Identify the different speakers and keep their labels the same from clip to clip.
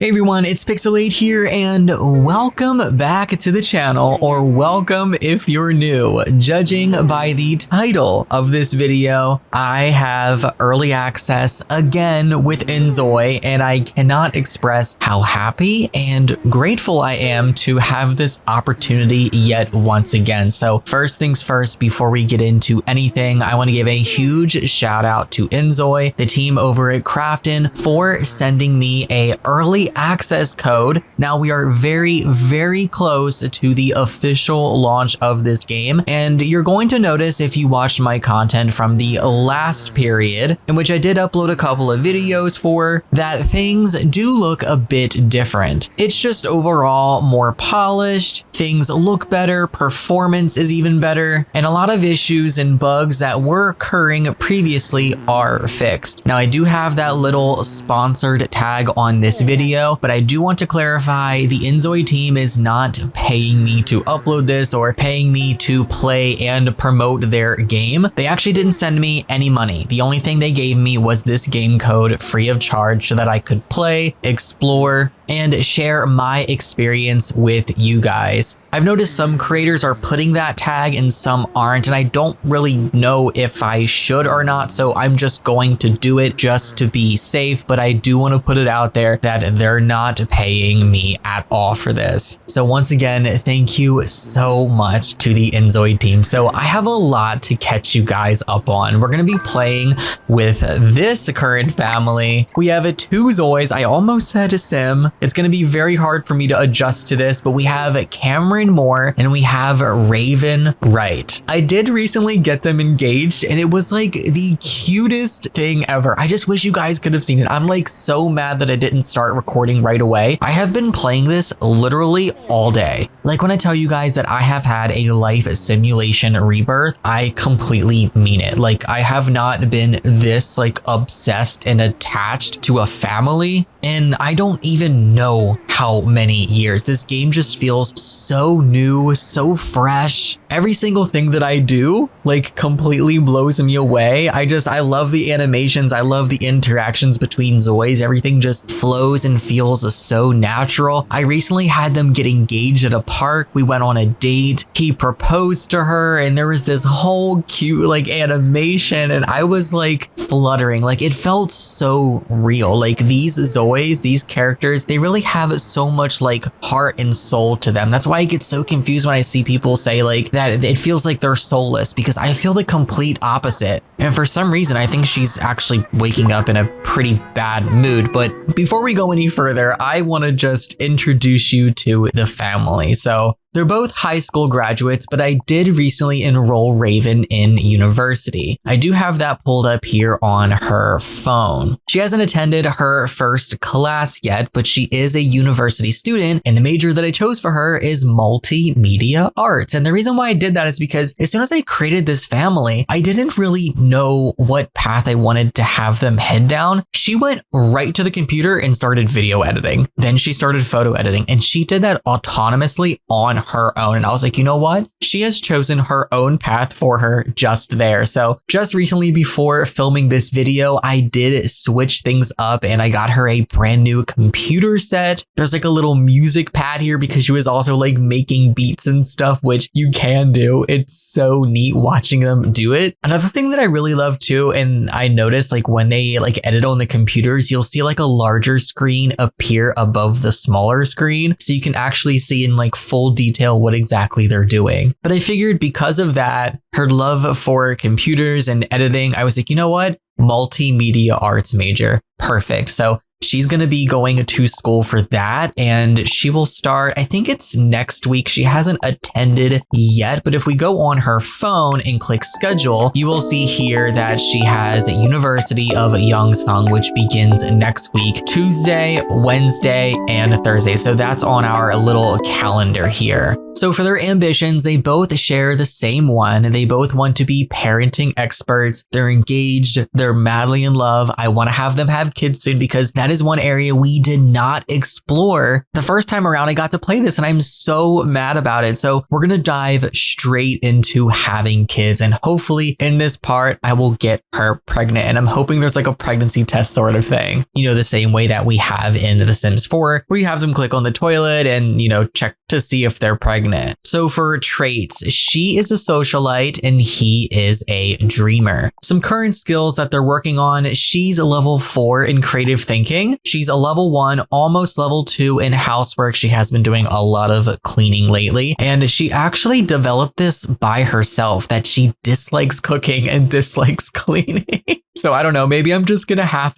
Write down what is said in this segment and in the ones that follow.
Speaker 1: Hey everyone, it's Pixelade here and welcome back to the channel, or welcome if you're new. Judging by the title of this video, I have early access again with inZOI, and I cannot express how happy and grateful I am to have this opportunity yet once again. So first things first, before we get into anything, I want to give a huge shout out to inZOI, the team over at Crafton, for sending me a early access code. Now we are very close to the official launch of this game, and you're going to notice if you watched my content from the last period, in which I did upload a couple of videos for, that things do look a bit different. It's just overall more polished, things look better, performance is even better, and a lot of issues and bugs that were occurring previously are fixed. Now I do have that little sponsored tag on this video, but I do want to clarify the inZOI team is not paying me to upload this or paying me to play and promote their game. They actually didn't send me any money. The only thing they gave me was this game code free of charge so that I could play, explore, and share my experience with you guys. I've noticed some creators are putting that tag and some aren't, and I don't really know if I should or not, so I'm just going to do it just to be safe, but I do want to put it out there that they're not paying me at all for this. So once again, thank you so much to the inZOI team. So I have a lot to catch you guys up on. We're going to be playing with this current family. We have two Zois. I almost said a sim. It's going to be very hard for me to adjust to this, but we have Cameron Moore and we have Raven Wright. I did recently get them engaged and it was like the cutest thing ever. I just wish you guys could have seen it. I'm like so mad that I didn't start recording right away. I have been playing this literally all day. Like when I tell you guys that I have had a life simulation rebirth, I completely mean it. Like I have not been this like obsessed and attached to a family, and I don't even know how many years. This game just feels so new, so fresh. Every single thing that I do like completely blows me away. I love the animations. I love the interactions between Zois. Everything just flows and feels so natural. I recently had them get engaged at a park. We went on a date. He proposed to her and there was this whole cute like animation, and I was like fluttering. Like it felt so real. Like these Zois, these characters, they really have so much like heart and soul to them. That's why I get so confused when I see people say like that it feels like they're soulless, because I feel the complete opposite. And for some reason, I think she's actually waking up in a pretty bad mood. But before we go any further, I want to just introduce you to the family. So they're both high school graduates, but I did recently enroll Raven in university. I do have that pulled up here on her phone. She hasn't attended her first class yet, but she is a university student, and the major that I chose for her is multimedia arts. And the reason why I did that is because as soon as I created this family, I didn't really know what path I wanted to have them head down. She went right to the computer and started video editing. Then she started photo editing, and she did that autonomously on her own. And I was like, you know what? She has chosen her own path for her just there. So just recently before filming this video, I did switch things up and I got her a brand new computer set. There's like a little music pad here because she was also like making beats and stuff, which you can do. It's so neat watching them do it. Another thing that I really love too, and I noticed like when they like edit on the computers, you'll see like a larger screen appear above the smaller screen. So you can actually see in like full detail what exactly they're doing. But I figured because of that, her love for computers and editing, I was like, you know what? Multimedia arts major. Perfect. So she's going to be going to school for that, and she will start, I think it's next week. She hasn't attended yet, but if we go on her phone and click schedule, you will see here that she has University of Youngsung, which begins next week, Tuesday, Wednesday, and Thursday. So that's on our little calendar here. So for their ambitions, they both share the same one. They both want to be parenting experts. They're engaged. They're madly in love. I want to have them have kids soon because that is one area we did not explore the first time around I got to play this, and I'm so mad about it. So we're going to dive straight into having kids, and hopefully in this part, I will get her pregnant. And I'm hoping there's like a pregnancy test sort of thing, you know, the same way that we have in The Sims 4, where you have them click on the toilet and, you know, check to see if they're pregnant. So for traits, she is a socialite and he is a dreamer. Some current skills that they're working on, she's a level 4 in creative thinking. She's a level 1, almost level 2 in housework. She has been doing a lot of cleaning lately. And she actually developed this by herself, that she dislikes cooking and dislikes cleaning. So I don't know, maybe I'm just gonna have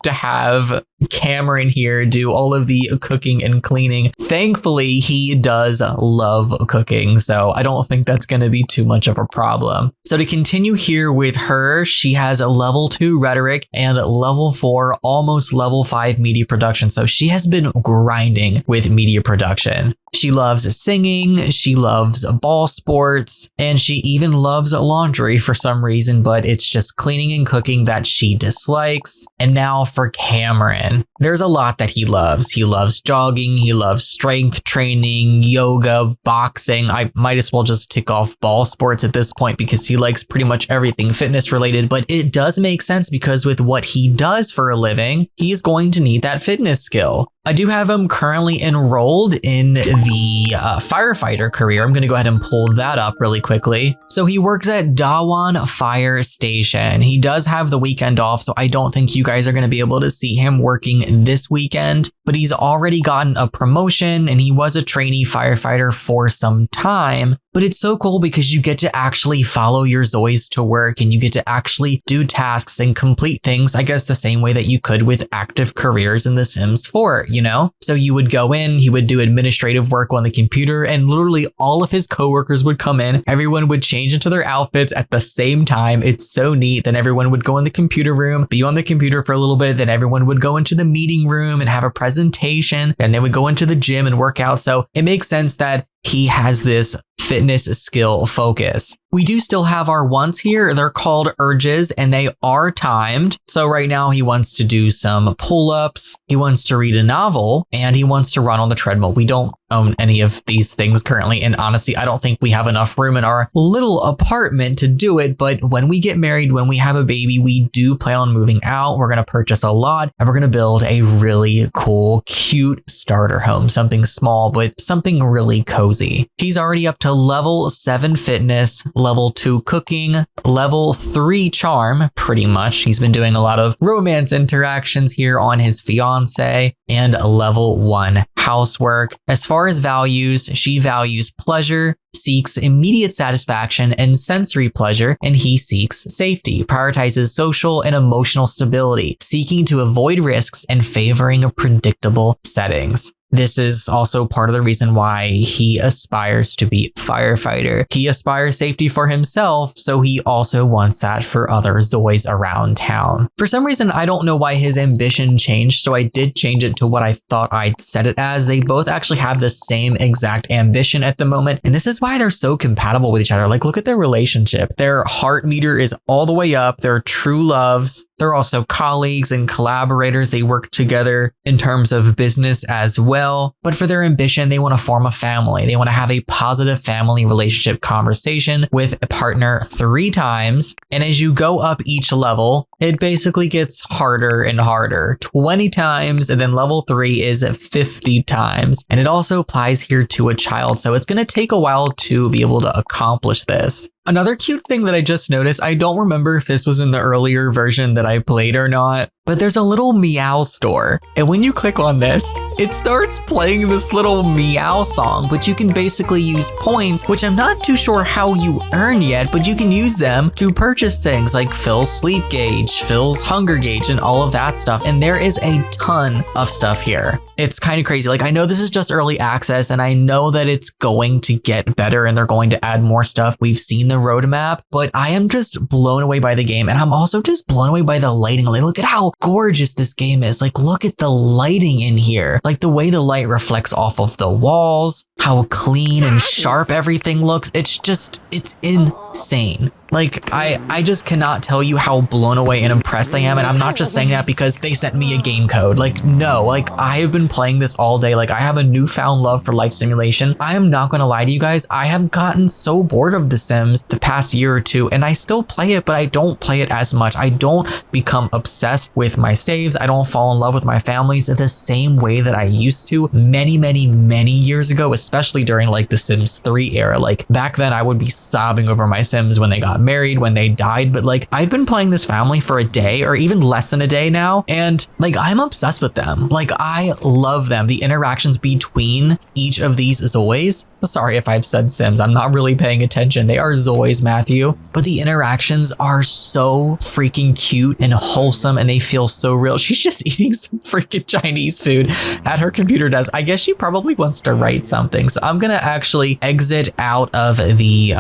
Speaker 1: Cameron here do all of the cooking and cleaning. Thankfully, he does love cooking, so I don't think that's gonna be too much of a problem. So to continue here with her, she has a level 2 rhetoric and level 4, almost level 5 media production. So she has been grinding with media production. She loves singing, she loves ball sports, and she even loves laundry for some reason, but it's just cleaning and cooking that she dislikes. And now for Cameron, there's a lot that he loves. He loves jogging, he loves strength training, yoga, boxing. I might as well just tick off ball sports at this point because he likes pretty much everything fitness related, but it does make sense because with what he does for a living, he is going to need that fitness skill. I do have him currently enrolled in the firefighter career. I'm going to go ahead and pull that up really quickly. So he works at Dawan Fire Station. He does have the weekend off, so I don't think you guys are going to be able to see him working this weekend, but he's already gotten a promotion and he was a trainee firefighter for some time. But it's so cool because you get to actually follow your ZOIs to work and you get to actually do tasks and complete things, I guess the same way that you could with active careers in The Sims 4, you know? So you would go in, he would do administrative work on the computer, and literally all of his coworkers would come in. Everyone would change into their outfits at the same time. It's so neat. Then everyone would go in the computer room, be on the computer for a little bit. Then everyone would go into the meeting room and have a presentation. And they would go into the gym and work out. So it makes sense that he has this fitness skill focus. We do still have our wants here. They're called urges and they are timed. So right now he wants to do some pull-ups, he wants to read a novel, and he wants to run on the treadmill. We don't own any of these things currently, and honestly, I don't think we have enough room in our little apartment to do it, but when we get married, when we have a baby, we do plan on moving out. We're going to purchase a lot and we're going to build a really cool, cute starter home, something small, but something really cozy. He's already up to level 7 fitness, level 2 cooking, level 3 charm, pretty much. He's been doing a lot of romance interactions here on his fiance, and level 1 housework. As far as values, she values pleasure, seeks immediate satisfaction and sensory pleasure, and he seeks safety, prioritizes social and emotional stability, seeking to avoid risks and favoring predictable settings. This is also part of the reason why he aspires to be a firefighter. He aspires safety for himself, so he also wants that for other ZOIs around town. For some reason, I don't know why his ambition changed, so I did change it to what I thought I'd set it as. They both actually have the same exact ambition at the moment, and this is why they're so compatible with each other. Like, look at their relationship. Their heart meter is all the way up. They're true loves. They're also colleagues and collaborators. They work together in terms of business as well. But for their ambition, they want to form a family. They want to have a positive family relationship conversation with a partner 3 times. And as you go up each level, it basically gets harder and harder. 20 times, and then level 3 is 50 times. And it also applies here to a child. So it's going to take a while to be able to accomplish this. Another cute thing that I just noticed, I don't remember if this was in the earlier version that I played or not, but there's a little meow store. And when you click on this, it starts playing this little meow song, but you can basically use points, which I'm not too sure how you earn yet, but you can use them to purchase things like Phil's sleep gauge, Phil's hunger gauge, and all of that stuff. And there is a ton of stuff here. It's kind of crazy. Like, I know this is just early access and I know that it's going to get better and they're going to add more stuff. We've seen the roadmap, but I am just blown away by the game. And I'm also just blown away by the lighting. Like, look at how gorgeous this game is. Like, look at the lighting in here. Like, the way the light reflects off of the walls, how clean and sharp everything looks. It's insane. Like, I just cannot tell you how blown away and impressed I am. And I'm not just saying that because they sent me a game code. Like, no, like I have been playing this all day. Like I have a newfound love for life simulation. I am not gonna lie to you guys. I have gotten so bored of The Sims the past year or two, and I still play it, but I don't play it as much. I don't become obsessed with my saves. I don't fall in love with my families the same way that I used to many, many, many years ago, especially during like the Sims 3 era. Like back then I would be sobbing over my Sims when they got married, when they died, but like I've been playing this family for a day or even less than a day now, and like I'm obsessed with them. Like I love them. The interactions between each of these ZOIs. Sorry if I've said Sims, I'm not really paying attention. They are ZOIs, Matthew. But the interactions are so freaking cute and wholesome, and they feel so real. She's just eating some freaking Chinese food at her computer desk. I guess she probably wants to write something. So I'm gonna actually exit out of the,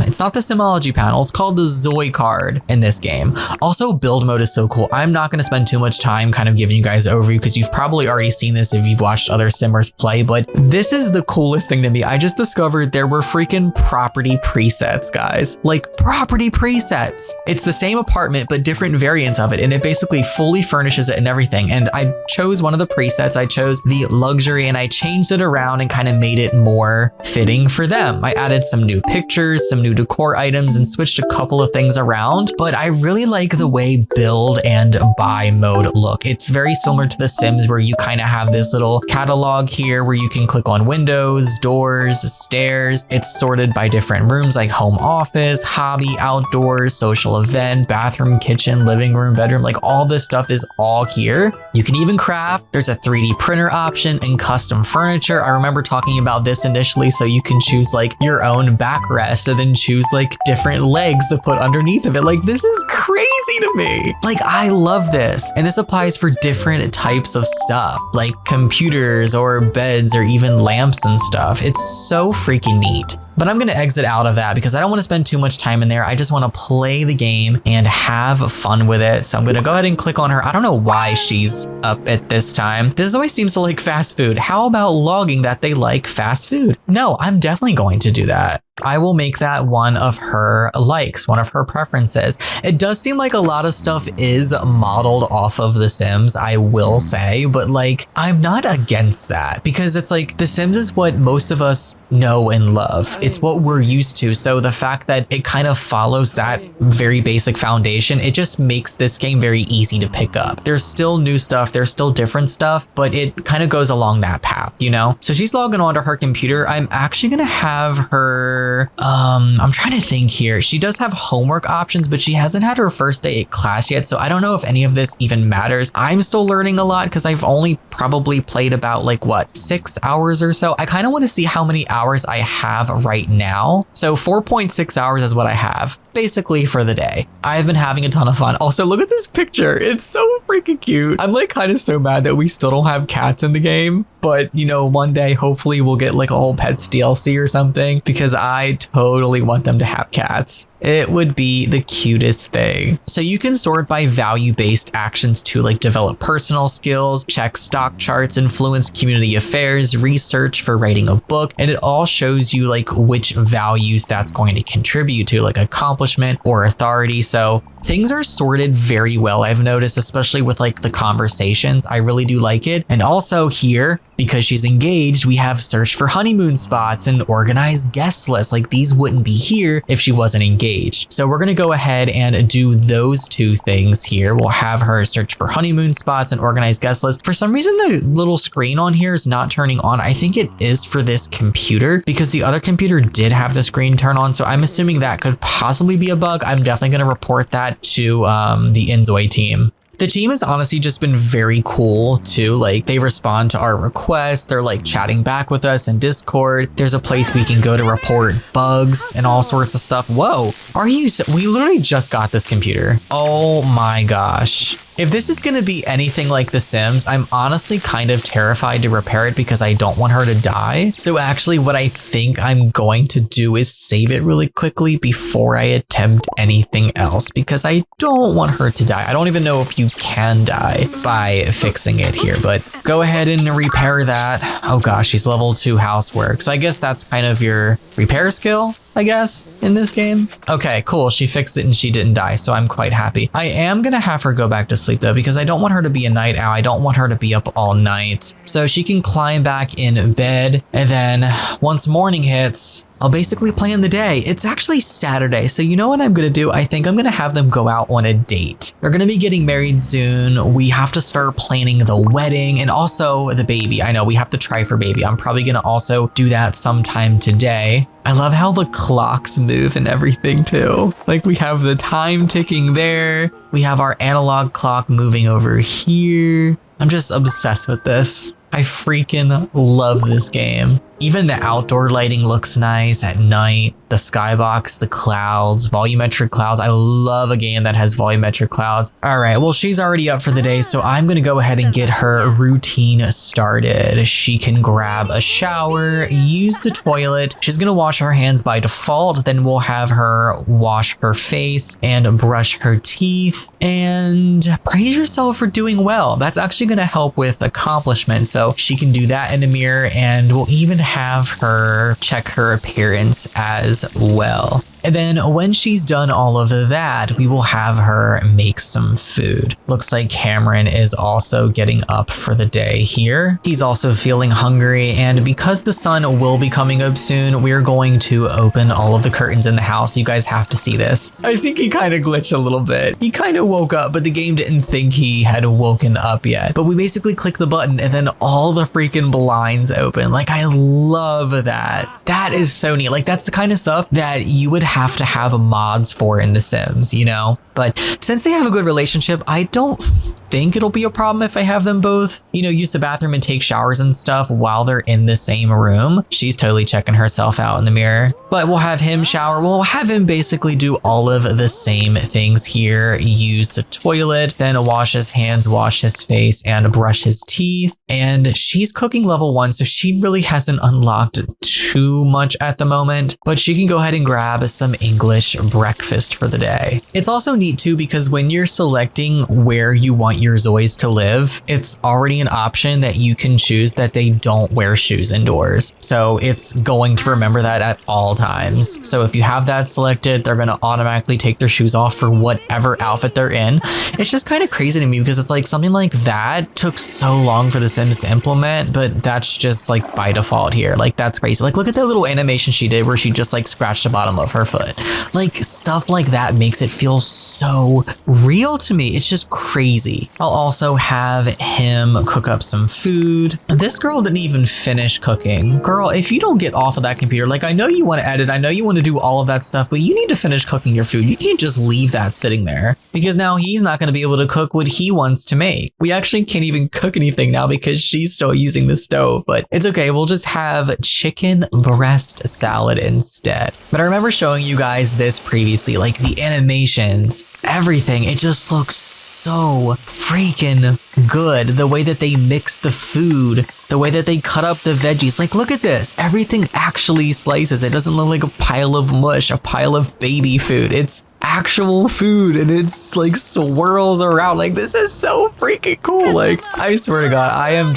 Speaker 1: it's not the Simology panel, it's called the ZOI card in this game. Also, build mode is so cool. I'm not gonna spend too much time kind of giving you guys an overview because you've probably already seen this if you've watched other Simmers play, but this is the coolest thing to me. I just discovered there were freaking property presets, guys. Like property presets. It's the same apartment, but different variants of it. And it basically fully furnishes it and everything. And I chose one of the presets. I chose the luxury and I changed it around and kind of made it more fitting for them. I added some new pictures, some new decor items, and switched a couple of things around. But I really like the way build and buy mode look. It's very similar to The Sims where you kind of have this little catalog here where you can click on windows, doors, stairs. It's sorted by different rooms like home office, hobby, outdoors, social event, bathroom, kitchen, living room, bedroom. Like all this stuff is all here. You can even craft. There's a 3D printer option and custom furniture. I remember talking about this initially, so you can choose like your own backrest and then choose like different legs to put underneath of it. Like this is crazy to me. Like I love this. And this applies for different types of stuff like computers or beds or even lamps and stuff. It's so freaking neat. But I'm gonna exit out of that because I don't wanna spend too much time in there. I just wanna play the game and have fun with it. So I'm gonna go ahead and click on her. I don't know why she's up at this time. This always seems to like fast food. How about logging that they like fast food? No, I'm definitely going to do that. I will make that one of her likes, one of her preferences. It does seem like a lot of stuff is modeled off of The Sims, I will say, but like, I'm not against that because it's like The Sims is what most of us know and love. It's what we're used to. So the fact that it kind of follows that very basic foundation, it just makes this game very easy to pick up. There's still new stuff, there's still different stuff, but it kind of goes along that path, you know? So she's logging onto her computer. I'm actually gonna have her, I'm trying to think here. She does have homework options, but she hasn't had her first day at class yet. So I don't know if any of this even matters. I'm still learning a lot because I've only probably played about like what, 6 hours or so. I kind of want to see how many hours I have right now. So 4.6 hours is what I have basically for the day. I've been having a ton of fun. Also, look at this picture. It's so freaking cute. I'm like kind of so mad that we still don't have cats in the game, but you know, one day hopefully we'll get like a whole pets DLC or something because I totally want them to have cats. It would be the cutest thing. So you can sort by value-based actions to like develop personal skills, check stock charts, influence community affairs, research for writing a book, and it all shows you like which values that's going to contribute to, like accomplishment or authority. So things are sorted very well, I've noticed, especially with like the conversations. I really do like it. And also here, because she's engaged, we have search for honeymoon spots and organized guest lists. Like these wouldn't be here if she wasn't engaged. So we're gonna go ahead and do those two things here. We'll have her search for honeymoon spots and organized guest lists. For some reason, the little screen on here is not turning on. I think it is for this computer because the other computer did have the screen turn on. So I'm assuming that could possibly be a bug. I'm definitely gonna report that to the inZOI team. The team has honestly just been very cool too. Like they respond to our requests. They're like chatting back with us in Discord. There's a place we can go to report bugs and all sorts of stuff. Whoa, we literally just got this computer. Oh my gosh. If this is going to be anything like The Sims, I'm honestly kind of terrified to repair it because I don't want her to die. So actually what I think I'm going to do is save it really quickly before I attempt anything else because I don't want her to die. I don't even know if you can die by fixing it here, but go ahead and repair that. Oh gosh, she's level 2 housework. So I guess that's kind of your repair skill, I guess, in this game. Okay, cool. She fixed it and she didn't die, so I'm quite happy. I am gonna have her go back to sleep though, because I don't want her to be a night owl. I don't want her to be up all night. So she can climb back in bed, and then once morning hits, I'll basically plan the day. It's actually Saturday, so you know what I'm gonna do? I think I'm gonna have them go out on a date. They're gonna be getting married soon. We have to start planning the wedding and also the baby. I know we have to try for baby. I'm probably gonna also do that sometime today. I love how the clocks move and everything too. Like we have the time ticking there. We have our analog clock moving over here. I'm just obsessed with this. I freaking love this game. Even the outdoor lighting looks nice at night. The skybox, the clouds, volumetric clouds. I love a game that has volumetric clouds. All right, well, she's already up for the day, so I'm gonna go ahead and get her routine started. She can grab a shower, use the toilet. She's gonna wash her hands by default. Then we'll have her wash her face and brush her teeth and praise yourself for doing well. That's actually gonna help with accomplishment. So she can do that in the mirror, and we'll even have her check her appearance as well. And then when she's done all of that, we will have her make some food. Looks like Cameron is also getting up for the day here. He's also feeling hungry, and because the sun will be coming up soon, we're going to open all of the curtains in the house. You guys have to see this. I think he kind of glitched a little bit. He kind of woke up, but the game didn't think he had woken up yet. But we basically click the button and then all the freaking blinds open. Like, I love that. That is so neat. Like, that's the kind of stuff that you would have to have mods for in The Sims, you know? But since they have a good relationship, I don't think it'll be a problem if I have them both, you know, use the bathroom and take showers and stuff while they're in the same room. She's totally checking herself out in the mirror. But we'll have him shower. We'll have him basically do all of the same things here. Use the toilet, then wash his hands, wash his face, and brush his teeth. And she's cooking level 1, so she really hasn't unlocked too much at the moment, but she can go ahead and grab some English breakfast for the day. It's also neat too, because when you're selecting where you want your Zois to live, it's already an option that you can choose that they don't wear shoes indoors. So it's going to remember that at all times. So if you have that selected, they're going to automatically take their shoes off for whatever outfit they're in. It's just kind of crazy to me because it's like something like that took so long for The Sims to implement, but that's just like by default here. Like, that's crazy. Like, look at that little animation she did where she just like scratched the bottom of her foot. Like, stuff like that makes it feel so real to me. It's just crazy. I'll also have him cook up some food. This girl didn't even finish cooking. Girl, if you don't get off of that computer, like, I know you want to edit, I know you want to do all of that stuff, but you need to finish cooking your food. You can't just leave that sitting there because now he's not going to be able to cook what he wants to make. We actually can't even cook anything now because she's still using the stove, but it's okay. We'll just have chicken breast salad instead. But I remember showing you guys this previously, like the animations, everything. It just looks so freaking good. The way that they mix the food, the way that they cut up the veggies. Like, look at this. Everything actually slices. It doesn't look like a pile of mush, a pile of baby food. It's actual food and it's like swirls around. Like, this is so freaking cool. Like, I swear to God, I'm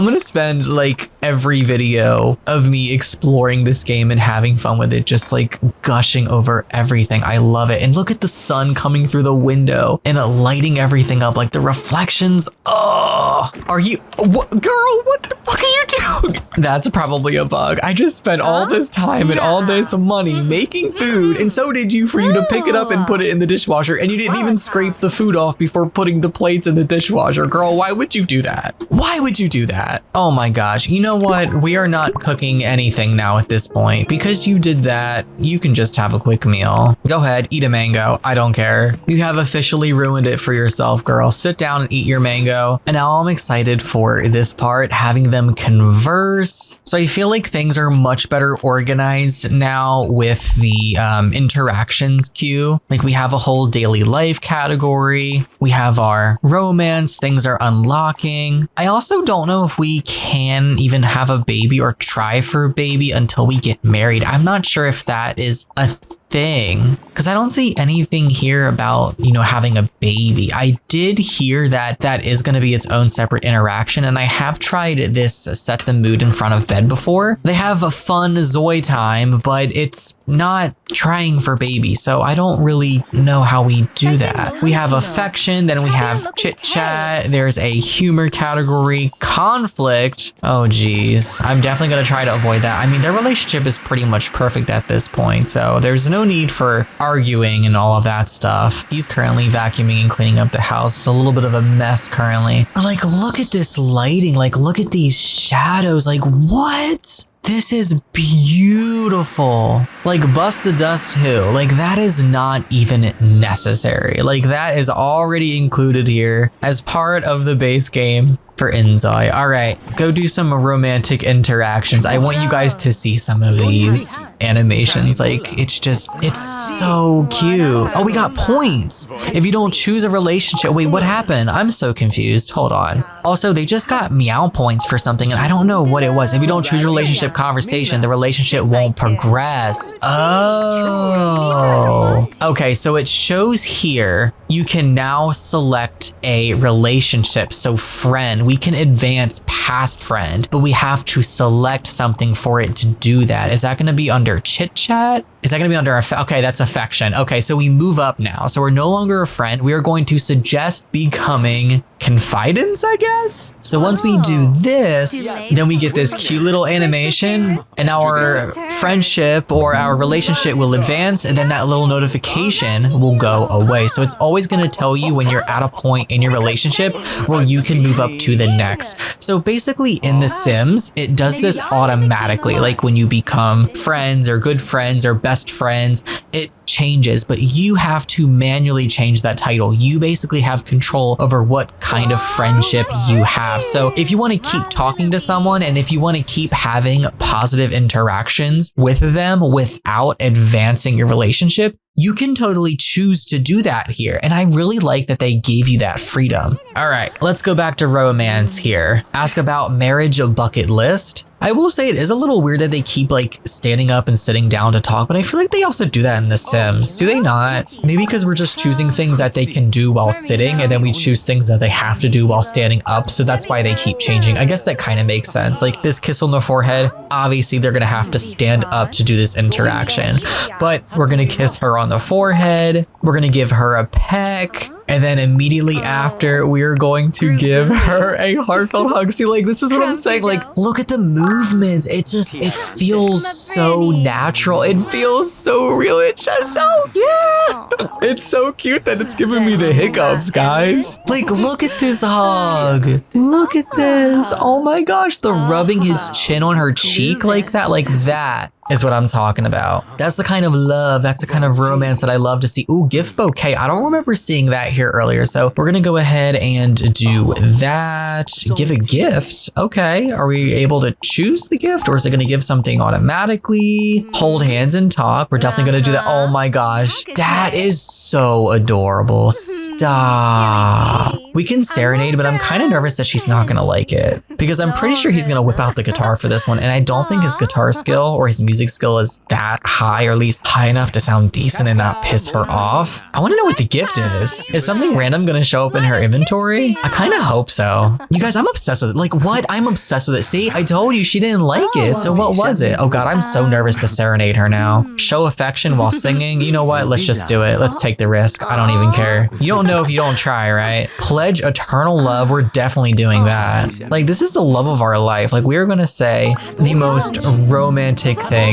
Speaker 1: gonna spend like every video of me exploring this game and having fun with it, just like gushing over everything. I love it. And look at the sun coming through the window and lighting everything up, like the reflections. Oh, are you, what, girl, what the fuck are you doing? That's probably a bug. I just spent all this time and all this money making food, and so did you, for you to pick it up and put it in the dishwasher, and you didn't even scrape the food off before putting the plates in the dishwasher. Girl, why would you do that? Why would you do that? Oh my gosh. You know what? We are not cooking anything now at this point. Because you did that, you can just have a quick meal. Go ahead, eat a mango. I don't care. You have officially ruined it for yourself, girl. Sit down and eat your mango. And now I'm excited for this part, having them converse universe. So I feel like things are much better organized now with the interactions queue. Like we have a whole daily life category. We have our romance, things are unlocking. I also don't know if we can even have a baby or try for a baby until we get married. I'm not sure if that is a thing because I don't see anything here about, you know, having a baby. I did hear that that is going to be its own separate interaction, and I have tried this set the mood in front of bed before. They have a fun Zoi time, but it's not trying for baby, so I don't really know how we do that. We have affection, then we have chit chat, there's a humor category, conflict. Oh geez, I'm definitely gonna try to avoid that. I mean, their relationship is pretty much perfect at this point, so there's no need for arguing and all of that stuff. He's currently vacuuming and cleaning up the house. It's a little bit of a mess currently. But like, look at this lighting, like look at these shadows, like what? This is beautiful. Like bust the dust who? Like that is not even necessary. Like that is already included here as part of the base game for inZOI. All right, go do some romantic interactions. I want you guys to see some of these animations. Like it's so cute. Oh, we got points if you don't choose a relationship. Wait, what happened? I'm so confused. Hold on. Also, they just got meow points for something and I don't know what it was. If you don't choose relationship conversation, the relationship won't progress. Oh, okay. So it shows here you can now select a relationship. So friend, we can advance past friend, but we have to select something for it to do that. Is that going to be under chit chat? Is that going to be under, okay, that's affection. Okay, so we move up now. So we're no longer a friend. We are going to suggest becoming confidants, I guess. So once we do this, then we get this cute little animation and our friendship or our relationship will advance, and then that little notification will go away. So it's always going to tell you when you're at a point in your relationship where you can move up to the next. So basically in The Sims, it does this automatically. Like when you become friends or good friends or best friends, it changes, but you have to manually change that title. You basically have control over what kind of friendship you have. So if you want to keep talking to someone and if you want to keep having positive interactions with them without advancing your relationship, you can totally choose to do that here. And I really like that they gave you that freedom. All right, let's go back to romance here. Ask about marriage bucket list. I will say it is a little weird that they keep like standing up and sitting down to talk, but I feel like they also do that in The Sims. Do they not? Maybe because we're just choosing things that they can do while sitting and then we choose things that they have to do while standing up. So that's why they keep changing. I guess that kind of makes sense. Like this kiss on the forehead, obviously they're gonna have to stand up to do this interaction, but we're gonna kiss her on the forehead. We're gonna give her a peck. And then immediately after, we're going to give her a heartfelt hug. See, like, this is what I'm saying. Like, look at the movements. It feels so natural. It feels so real. It's just so, yeah. It's so cute that it's giving me the hiccups, guys. Like, look at this hug. Look at this. Oh my gosh, the rubbing his chin on her cheek like that is what I'm talking about. That's the kind of love, that's the kind of romance that I love to see. Ooh, gift bouquet. I don't remember seeing that here earlier. So we're gonna go ahead and do that. Give a gift. Okay, are we able to choose the gift or is it gonna give something automatically? Hold hands and talk. We're definitely gonna do that. Oh my gosh, that is so adorable. Stop. We can serenade, but I'm kind of nervous that she's not gonna like it because I'm pretty sure he's gonna whip out the guitar for this one. And I don't think his guitar skill or his music skill is that high, or at least high enough to sound decent and not piss her off. I want to know what the gift is. Is something random going to show up in her inventory? I kind of hope so. You guys, I'm obsessed with it. Like what? I'm obsessed with it. See, I told you she didn't like it. So what was it? Oh God, I'm so nervous to serenade her now. Show affection while singing. You know what? Let's just do it. Let's take the risk. I don't even care. You don't know if you don't try, right? Pledge eternal love. We're definitely doing that. Like this is the love of our life. Like we're going to say the most romantic things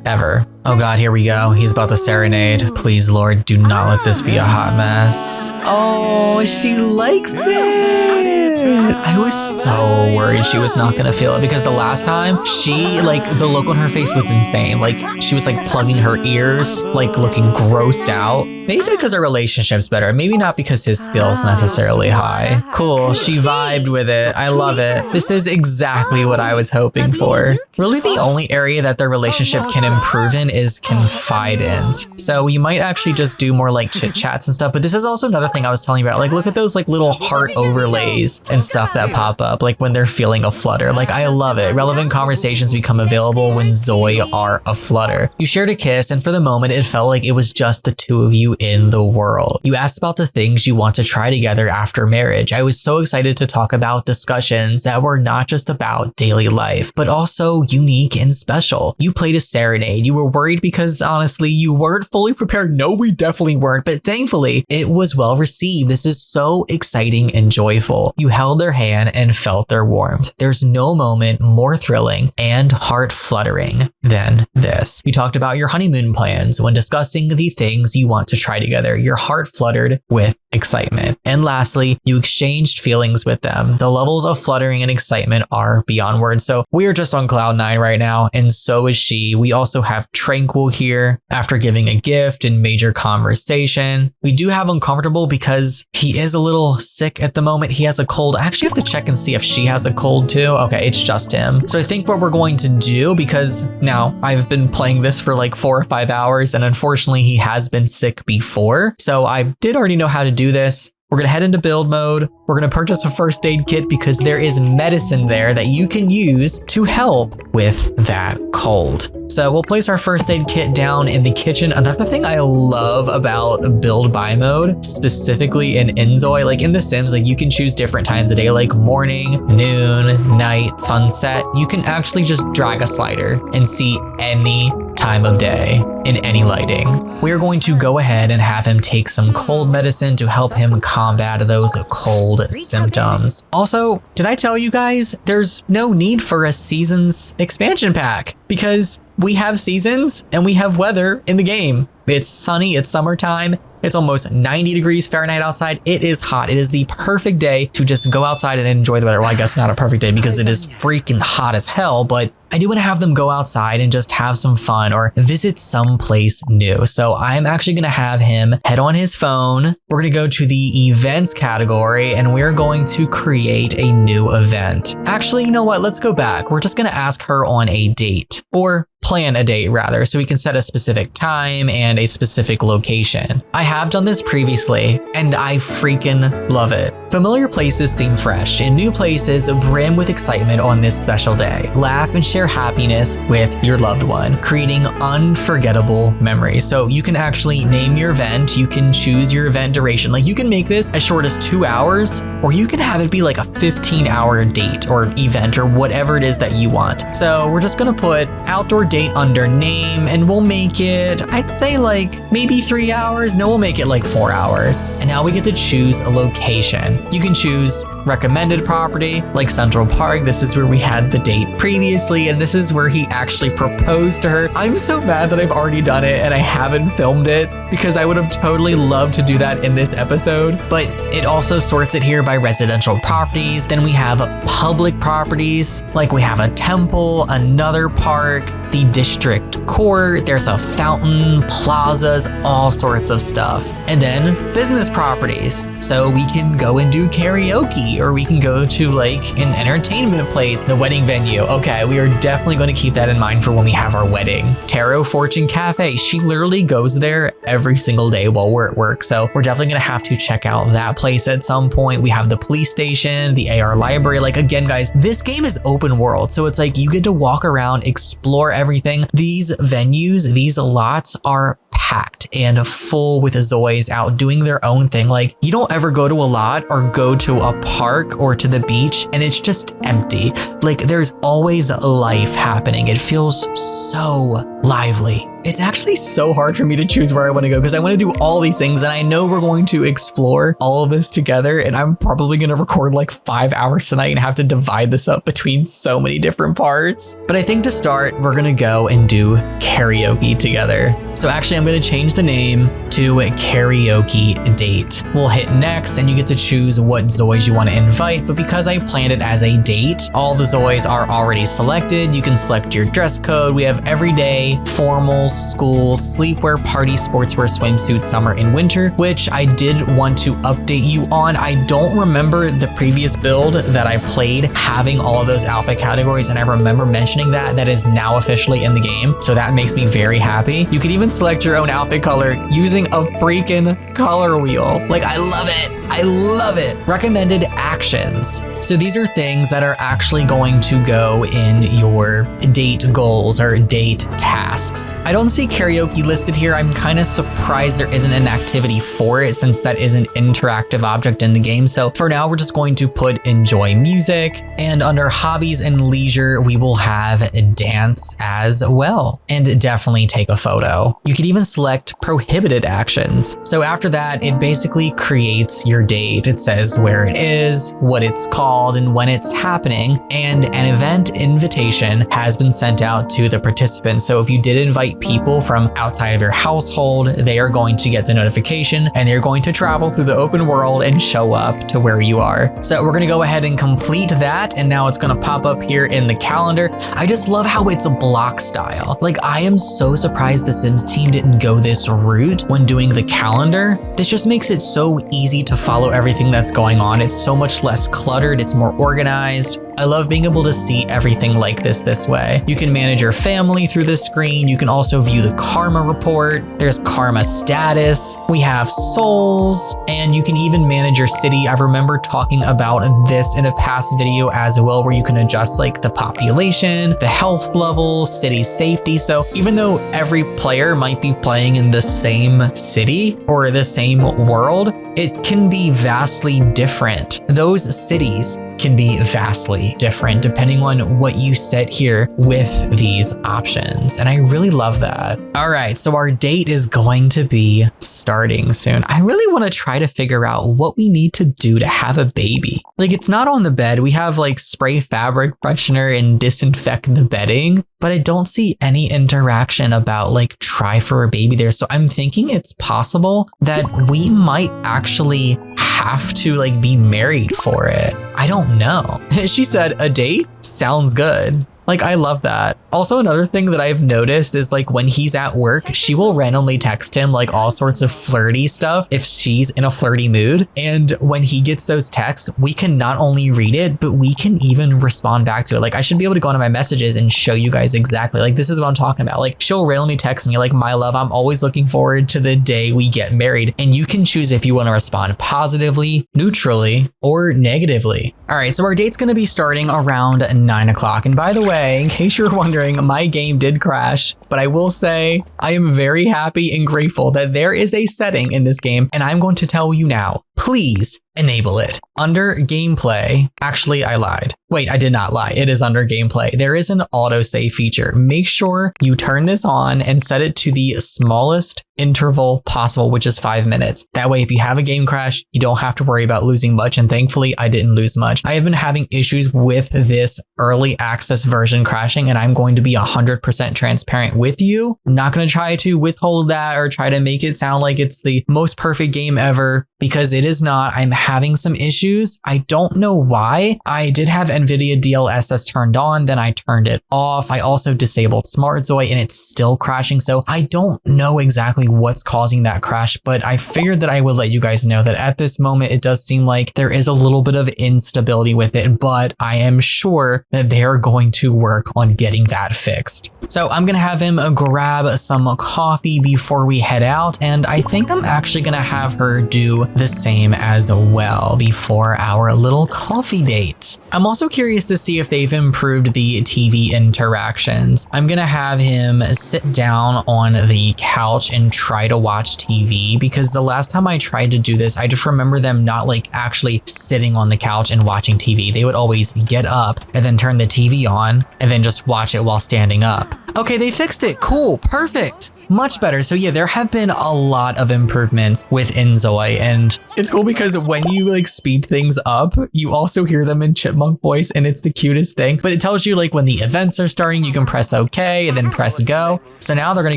Speaker 1: ever. Oh God, here we go. He's about to serenade. Please, Lord, do not let this be a hot mess. Oh, she likes it. I was so worried she was not gonna feel it because the last time she, like, the look on her face was insane. Like, she was like plugging her ears, like looking grossed out. Maybe it's because our relationship's better. Maybe not because his skill's necessarily high. Cool, she vibed with it. I love it. This is exactly what I was hoping for. Really, the only area that their relationship can improve in is confidence. So you might actually just do more like chit chats and stuff. But this is also another thing I was telling you about. Like, look at those like little heart overlays and stuff that pop up, like when they're feeling a flutter. Like, I love it. Relevant conversations become available when ZOI are aflutter. You shared a kiss, and for the moment, it felt like it was just the two of you in the world. You asked about the things you want to try together after marriage. I was so excited to talk about discussions that were not just about daily life, but also unique and special. You played a serenade. You were worried because honestly, you weren't fully prepared. No, we definitely weren't, but thankfully it was well received. This is so exciting and joyful. You held their hand and felt their warmth. There's no moment more thrilling and heart fluttering than this. You talked about your honeymoon plans when discussing the things you want to try together. Your heart fluttered with excitement. And lastly, you exchanged feelings with them. The levels of fluttering and excitement are beyond words. So we are just on cloud 9 right now, and so is she. We also have Tranquil here after giving a gift and major conversation. We do have uncomfortable because he is a little sick at the moment. He has a cold. I actually have to check and see if she has a cold too. Okay, it's just him. So I think what we're going to do, because now I've been playing this for like 4 or 5 hours, and unfortunately he has been sick before. So I did already know how to do this. We're gonna head into build mode. We're gonna purchase a first aid kit because there is medicine there that you can use to help with that cold. So we'll place our first aid kit down in the kitchen. Another thing I love about build by mode, specifically in inZOI, like in The Sims, like you can choose different times of day, like morning, noon, night, sunset. You can actually just drag a slider and see any time of day in any lighting. We are going to go ahead and have him take some cold medicine to help him combat those cold symptoms. Also, did I tell you guys there's no need for a seasons expansion pack because we have seasons and we have weather in the game. It's sunny, it's summertime. It's almost 90 degrees Fahrenheit outside. It is hot. It is the perfect day to just go outside and enjoy the weather. Well, I guess not a perfect day because it is freaking hot as hell, but I do want to have them go outside and just have some fun or visit someplace new. So I'm actually going to have him head on his phone. We're going to go to the events category and we're going to create a new event. Actually, you know what? Let's go back. We're just going to ask her on a date, or plan a date rather, so we can set a specific time and a specific location. I have done this previously and I freaking love it. Familiar places seem fresh and new places brim with excitement on this special day. Laugh and share happiness with your loved one, creating unforgettable memories. So you can actually name your event. You can choose your event duration. Like you can make this as short as 2 hours, or you can have it be like a 15-hour date or event or whatever it is that you want. So we're just gonna put outdoor date under name and we'll make it, I'd say like maybe 3 hours. No, we'll make it like 4 hours. And now we get to choose a location. You can choose recommended property like Central Park. This is where we had the date previously, and this is where he actually proposed to her. I'm so mad that I've already done it and I haven't filmed it because I would have totally loved to do that in this episode. But it also sorts it here by residential properties. Then we have public properties, like we have a temple, another park, the district court, there's a fountain, plazas, all sorts of stuff. And then business properties. So we can go and do karaoke, or we can go to like an entertainment place, the wedding venue. Okay, we are definitely going to keep that in mind for when we have our wedding. Tarot Fortune Cafe. She literally goes there every single day while we're at work. So we're definitely going to have to check out that place at some point. We have the police station, the AR library. Like again, guys, this game is open world. So it's like you get to walk around, explore everything. These venues, these lots are packed and full with ZOIs out doing their own thing. Like you don't ever go to a lot or go to a park or to the beach and it's just empty. Like there's always life happening. It feels so lively. It's actually so hard for me to choose where I want to go because I want to do all these things and I know we're going to explore all of this together, and I'm probably going to record like 5 hours tonight and have to divide this up between so many different parts. But I think to start, we're going to go and do karaoke together. So actually I'm going to change the name to karaoke date. We'll hit next and you get to choose what ZOIs you want to invite, but because I planned it as a date, all the ZOIs are already selected. You can select your dress code. We have everyday, formal, school, sleepwear, party, sportswear, swimsuit, summer, and winter, which I did want to update you on. I don't remember the previous build that I played having all of those outfit categories, and I remember mentioning that is now officially in the game, so that makes me very happy. You can even select your own outfit color using a freaking color wheel. Like, I love it. I love it. Recommended actions. So these are things that are actually going to go in your date goals or date tasks. I don't see karaoke listed here. I'm kind of surprised there isn't an activity for it since that is an interactive object in the game. So for now, we're just going to put enjoy music, and under hobbies and leisure, we will have dance as well, and definitely take a photo. You could even select prohibited actions. So after that, it basically creates your date. It says where it is, what it's called, and when it's happening, and an event invitation has been sent out to the participants. So if you did invite people from outside of your household, they are going to get the notification and they're going to travel through the open world and show up to where you are. So we're gonna go ahead and complete that, and now it's gonna pop up here in the calendar. I just love how it's a block style. Like, I am so surprised the Sims team didn't go this route when doing the calendar. This just makes it so easy to follow everything that's going on. It's so much less cluttered, it's more organized. I love being able to see everything like this way. You can manage your family through this screen. You can also view the karma report. There's karma status. We have souls, and you can even manage your city. I remember talking about this in a past video as well, where you can adjust like the population, the health level, city safety. So even though every player might be playing in the same city or the same world, it can be vastly different. Those cities can be vastly different depending on what you set here with these options. And I really love that. All right, so our date is going to be starting soon. I really want to try to figure out what we need to do to have a baby. Like, it's not on the bed. We have like spray fabric freshener and disinfect the bedding, but I don't see any interaction about like try for a baby there. So I'm thinking it's possible that we might actually have to like be married for it. I don't know. She said a date sounds good. Like, I love that. Also, another thing that I've noticed is like when he's at work, she will randomly text him like all sorts of flirty stuff if she's in a flirty mood. And when he gets those texts, we can not only read it, but we can even respond back to it. Like, I should be able to go into my messages and show you guys exactly. Like, this is what I'm talking about. Like, she'll randomly text me like, my love, I'm always looking forward to the day we get married. And you can choose if you want to respond positively, neutrally, or negatively. All right, so our date's going to be starting around 9 o'clock. And by the way, in case you're wondering, my game did crash, but I will say I am very happy and grateful that there is a setting in this game, and I'm going to tell you now. Please enable it. Under gameplay, actually I lied. Wait, I did not lie. It is under gameplay. There is an autosave feature. Make sure you turn this on and set it to the smallest interval possible, which is 5 minutes. That way, if you have a game crash, you don't have to worry about losing much. And thankfully, I didn't lose much. I have been having issues with this early access version crashing, and I'm going to be 100% transparent with you. I'm not going to try to withhold that or try to make it sound like it's the most perfect game ever, because it is not. I'm having some issues. I don't know why. I did have NVIDIA DLSS turned on, then I turned it off. I also disabled Smart ZOI and it's still crashing. So I don't know exactly what's causing that crash, but I figured that I would let you guys know that at this moment, it does seem like there is a little bit of instability with it, but I am sure that they are going to work on getting that fixed. So I'm going to have him grab some coffee before we head out. And I think I'm actually going to have her do the same as well before our little coffee date. I'm also curious to see if they've improved the TV interactions. I'm going to have him sit down on the couch and try to watch TV, because the last time I tried to do this, I just remember them not like actually sitting on the couch and watching TV. They would always get up and then turn the TV on and then just watch it while standing up. Okay, they fixed it. Cool. Perfect. much better. So yeah, there have been a lot of improvements with inZOI, and it's cool because when you like speed things up, you also hear them in chipmunk voice, and it's the cutest thing. But it tells you like when the events are starting, you can press OK and then press go. So now they're gonna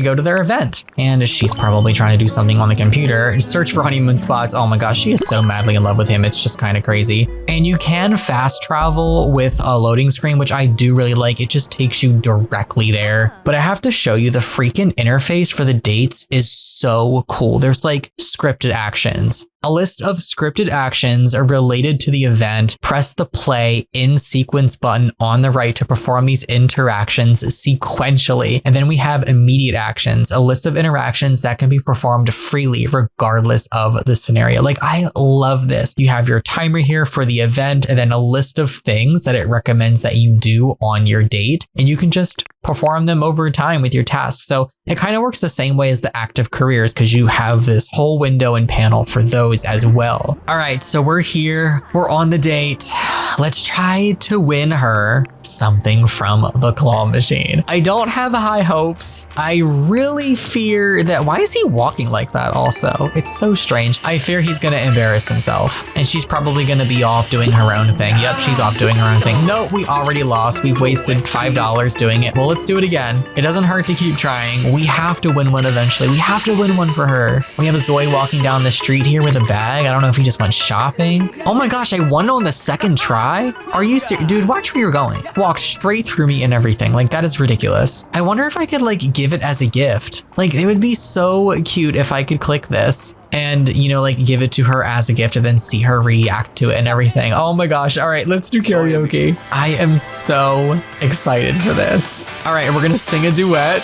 Speaker 1: go to their event, and she's probably trying to do something on the computer. Search for honeymoon spots. Oh my gosh, she is so madly in love with him. It's just kind of crazy. And you can fast travel with a loading screen, which I do really like. It just takes you directly there. But I have to show you, the freaking interface for the dates is so cool. There's like scripted actions. A list of scripted actions are related to the event. Press the play in sequence button on the right to perform these interactions sequentially. And then we have immediate actions, a list of interactions that can be performed freely regardless of the scenario. Like, I love this. You have your timer here for the event, and then a list of things that it recommends that you do on your date, and you can just perform them over time with your tasks. So it kind of works the same way as the active careers, because you have this whole window and panel for those as well. All right, so we're here, we're on the date. Let's try to win her something from the claw machine. I don't have high hopes. I really fear that, why is he walking like that also? It's so strange. I fear he's gonna embarrass himself, and she's probably gonna be off doing her own thing. Yep, she's off doing her own thing. No, we already lost. We've wasted $5 doing it. Well, let's do it again. It doesn't hurt to keep trying. We have to win one eventually. We have to win one for her. We have a Zoe walking down the street here with a bag. I don't know if he just went shopping. Oh my gosh, I won on the second try? Are you serious? Dude, watch where you're going. Walk straight through me and everything. Like, that is ridiculous. I wonder if I could like give it as a gift. Like, it would be so cute if I could click this and, you know, like give it to her as a gift and then see her react to it and everything. Oh my gosh. All right, let's do karaoke. I am so excited for this. All right, we're gonna sing a duet.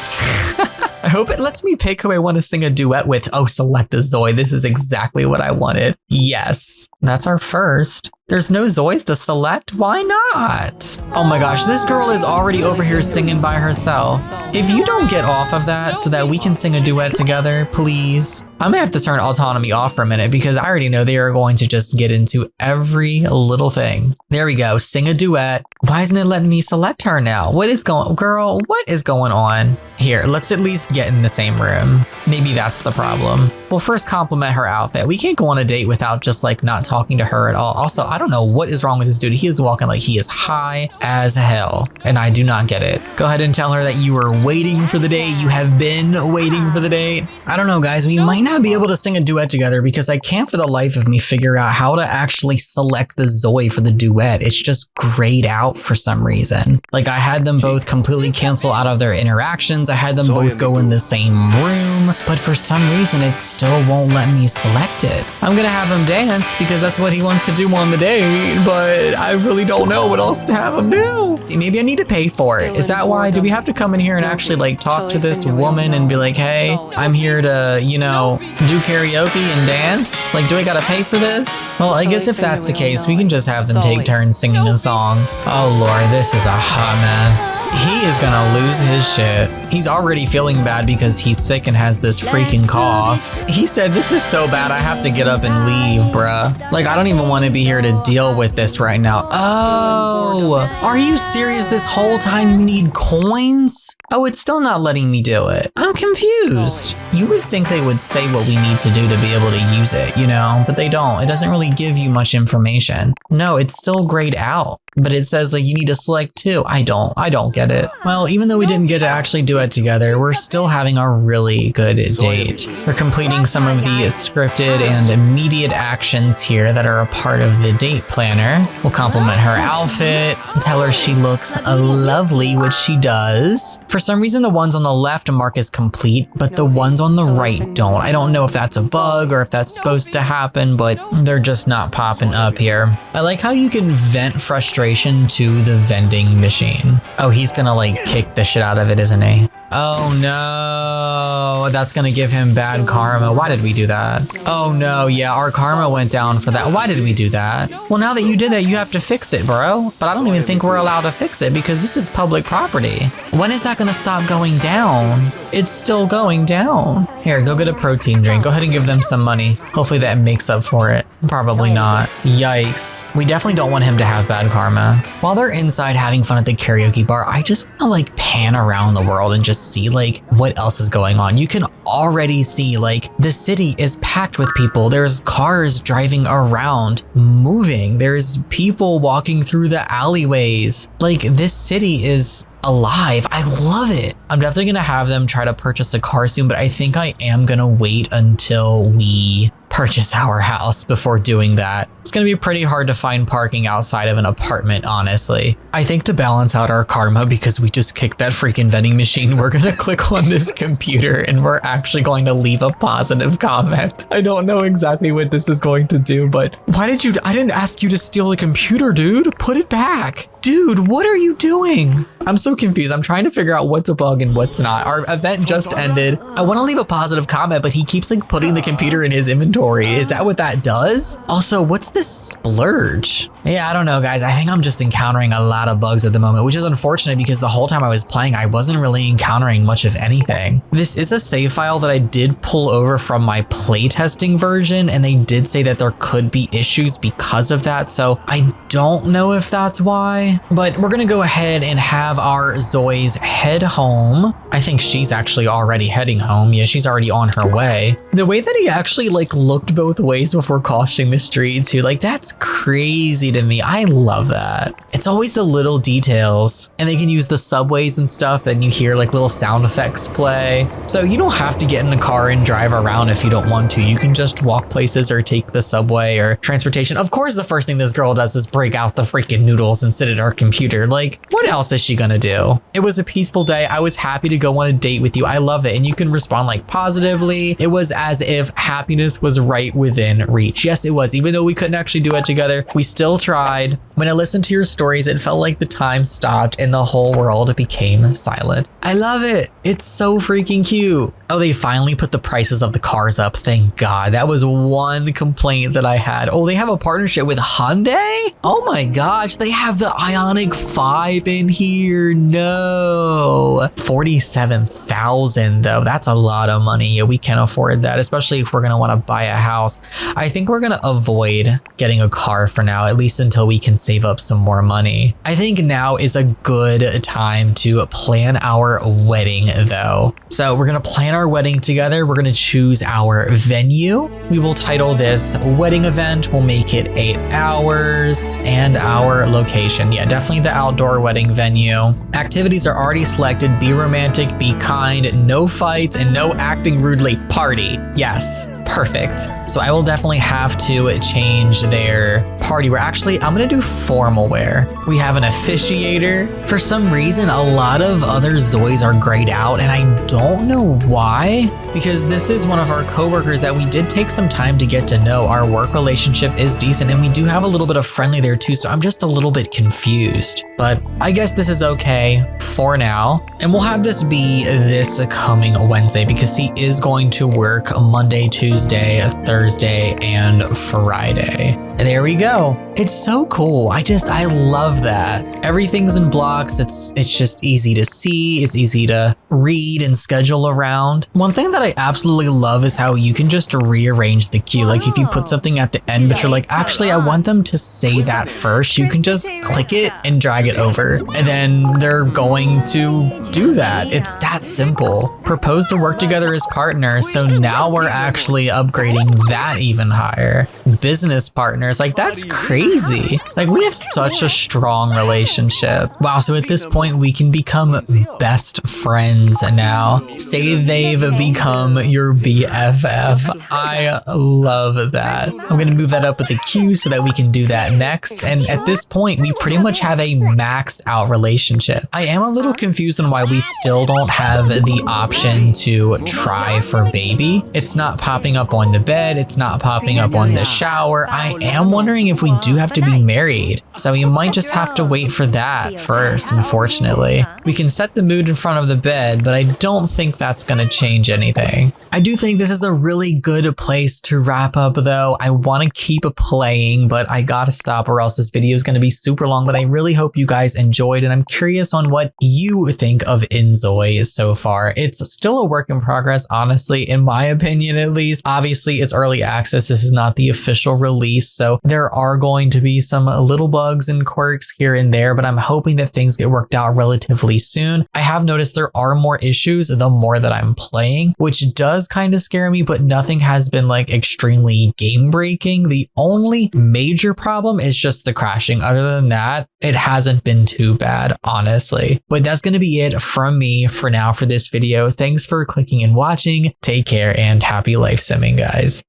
Speaker 1: I hope it lets me pick who I want to sing a duet with. Oh, select a Zoe. This is exactly what I wanted. Yes, that's our first. There's no Zoes to select? Why not? Oh my gosh, this girl is already over here singing by herself. If you don't get off of that so that we can sing a duet together, please. I'm gonna have to turn autonomy off for a minute because I already know they are going to just get into every little thing. There we go, sing a duet. Why isn't it letting me select her now? What is going, girl, what is going on? Here, let's at least get in the same room. Maybe that's the problem. We'll first compliment her outfit. We can't go on a date without just like not talking to her at all. Also, I don't know what is wrong with this dude. He is walking like he is high as hell, and I do not get it. Go ahead and tell her that you are waiting for the date. You have been waiting for the date. I don't know, guys. We might not be able to sing a duet together because I can't for the life of me figure out how to actually select the Zoe for the duet. It's just grayed out for some reason. Like, I had them both completely cancel out of their interactions. I had them both go in the same room, but for some reason it still won't let me select it. I'm gonna have him dance because that's what he wants to do on the date, but I really don't know what else to have him do. Maybe I need to pay for it. Is that why? Do we have to come in here and actually like talk to this woman and be like, hey, I'm here to, you know, do karaoke and dance? Like, do I gotta pay for this? Well, I guess if that's the case, we can just have them take turns singing a song. Oh Lord, this is a hot mess. He is gonna lose his shit. He's already feeling bad because he's sick and has this freaking cough. He said, this is so bad I have to get up and leave, bruh. Like, I don't even want to be here to deal with this right now. Oh, are you serious? This whole time you need coins? Oh, it's still not letting me do it. I'm confused. You would think they would say what we need to do to be able to use it, you know, but they don't. It doesn't really give you much information. No, it's still grayed out. But it says like you need to select two. I don't get it. Well, even though we didn't get to actually do it together, we're still having a really good date. We're completing some of the scripted and immediate actions here that are a part of the date planner. We'll compliment her outfit, tell her she looks lovely, which she does. For some reason, the ones on the left mark as complete, but the ones on the right don't. I don't know if that's a bug or if that's supposed to happen, but they're just not popping up here. I like how you can vent frustration to the vending machine. Oh, he's gonna like kick the shit out of it, isn't he? Oh no, that's gonna give him bad karma. Why did we do that? Oh no, yeah, our karma went down for that. Why did we do that? Well, now that you did that, you have to fix it, bro. But I don't even think we're allowed to fix it because this is public property. When is that gonna stop going down? It's still going down. Here, go get a protein drink. Go ahead and give them some money. Hopefully that makes up for it. Probably not. Yikes. We definitely don't want him to have bad karma. While they're inside having fun at the karaoke bar, I just wanna like pan around the world and just see like what else is going on. You can already see like the city is packed with people. There's cars driving around, moving. There's people walking through the alleyways. Like this city is alive. I love it. I'm definitely gonna have them try to purchase a car soon, but I think I am gonna wait until we purchase our house before doing that. It's gonna be pretty hard to find parking outside of an apartment, honestly. I think to balance out our karma, because we just kicked that freaking vending machine, we're gonna click on this computer and we're actually going to leave a positive comment. I don't know exactly what this is going to do, but I didn't ask you to steal the computer, dude. Put it back. Dude, what are you doing? I'm so confused. I'm trying to figure out what's a bug and what's not. Our event just ended. I want to leave a positive comment, but he keeps like putting the computer in his inventory. Is that what that does? Also, what's this splurge? Yeah, I don't know, guys. I think I'm just encountering a lot of bugs at the moment, which is unfortunate because the whole time I was playing, I wasn't really encountering much of anything. This is a save file that I did pull over from my playtesting version, and they did say that there could be issues because of that. So I don't know if that's why, but we're gonna go ahead and have our Zois head home. I think she's actually already heading home. Yeah, she's already on her way. The way that he actually like looked both ways before crossing the street too, like that's crazy to me. I love that. It's always the little details, and they can use the subways and stuff, and you hear like little sound effects play. So you don't have to get in a car and drive around if you don't want to. You can just walk places or take the subway or transportation. Of course, the first thing this girl does is break out the freaking noodles and sit at her computer. Like, what else is she gonna do? It was a peaceful day. I was happy to go on a date with you. I love it. And you can respond like positively. It was as if happiness was right within reach. Yes, it was. Even though we couldn't actually do it together, we still tried. When I listened to your stories, it felt like the time stopped and the whole world became silent. I love it. It's so freaking cute. Oh, they finally put the prices of the cars up. Thank God. That was one complaint that I had. Oh, they have a partnership with Hyundai? Oh my gosh, they have the Ioniq 5 in here. No. 47,000 though. That's a lot of money. Yeah, we can't afford that, especially if we're gonna wanna buy a house. I think we're gonna avoid getting a car for now, at least until we can save up some more money. I think now is a good time to plan our wedding though. So we're gonna plan our wedding together. We're gonna choose our venue. We will title this wedding event. We'll make it 8 hours, and our location. Yeah, definitely the outdoor wedding venue. Activities are already selected. Be romantic, be kind, no fights, and no acting rudely. Party. Yes, perfect. So I will definitely have to change their party wear. Actually, I'm gonna do formal wear. We have an officiator. For some reason, a lot of other Zois are grayed out, and I don't know why, because this is one of our coworkers that we did take some time to get to know. Our work relationship is decent, and we do have a little bit of friendly there too, so I'm just a little bit confused. But I guess this is okay for now. And we'll have this be this coming Wednesday because he is going to work Monday, Tuesday, Thursday, and Friday. There we go. It's so cool. I love that. Everything's in blocks. It's just easy to see. It's easy to read and schedule around. One thing that I absolutely love is how you can just rearrange the queue. Like if you put something at the end, but you're like, actually, I want them to say that first. You can just click it and drag it over, and then they're going to do that. It's that simple. Propose to work together as partners. So now we're actually upgrading that even higher. Business partners. Like that's crazy. Like we have such a strong relationship. Wow. So at this point we can become best friends now. Say they've become your BFF. I love that. I'm gonna move that up with the queue so that we can do that next. And at this point we pretty much have a maxed out relationship. I am a little confused on why we still don't have the option to try for baby. It's not popping up on the bed. It's not popping up on the shower. I am wondering if we do have to be married. So we might just have to wait for that first, unfortunately. We can set the mood in front of the bed, but I don't think that's gonna change anything. I do think this is a really good place to wrap up though. I wanna keep playing, but I gotta stop or else this video is gonna be super long, but I really hope you guys enjoyed, and I'm curious on what you think of inZOI so far. It's still a work in progress, honestly, in my opinion at least. Obviously, it's early access. This is not the official official release. So there are going to be some little bugs and quirks here and there, but I'm hoping that things get worked out relatively soon. I have noticed there are more issues the more that I'm playing, which does kind of scare me, but nothing has been like extremely game breaking. The only major problem is just the crashing. Other than that, it hasn't been too bad, honestly. But that's going to be it from me for now for this video. Thanks for clicking and watching. Take care and happy life simming, guys.